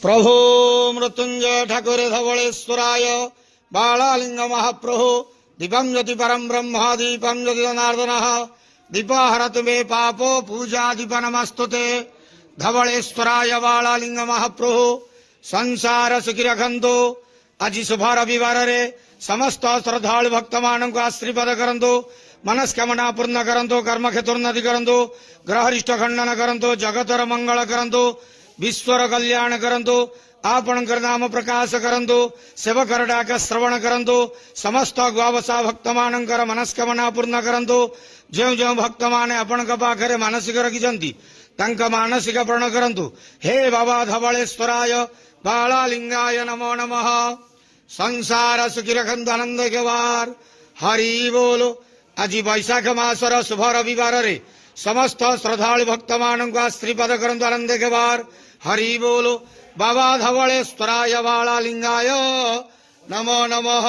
प्रभो मृत्युंजय ठाकुरे धवळेश्वराय बाळालिंग महाप्रभो दीपं ज्योति परम ब्रह्म दीपं ज्योति जनार्दन दीपहरतु मे पापो पूजा दीप नमस्तुते धवळेश्वराय बाळालिंग महाप्रभो संसार सुखी रखंतु आज शुभ रविवार रे समस्त श्रद्धालु भक्त मानक आशीर्वाद करंतु मनस्कामना पूर्ण करंतु कर्म क्षेत्रोन्नति करंतु ग्रहरिष्ट खंडन करंतु जगतर मंगल करंतु विश्वर कल्याण करंतु आपणकर नाम प्रकाश करंतु सेवकर डाक श्रवण करंतु समस्त गवावसा भक्त मानकर मनस्कामना पूर्ण करंतु जो जो भक्त माने आपण पाखरे मानसिक रखिछंती तांका मानसिक पूर्ण करंतु हे बाबा धवळेश्वराय बाळालिंगाय नमो नमः संसार सुखी रखंतु आनंद केवार हरि बोलो आज वैशाख मासर शुभ रविवार रे समस्त श्रद्धालु भक्त मानक आशीर्वाद करंतु आनंद केवार हरि बोलो बाबा धवळेश्वराय बाळालिंगाय नमो नमः।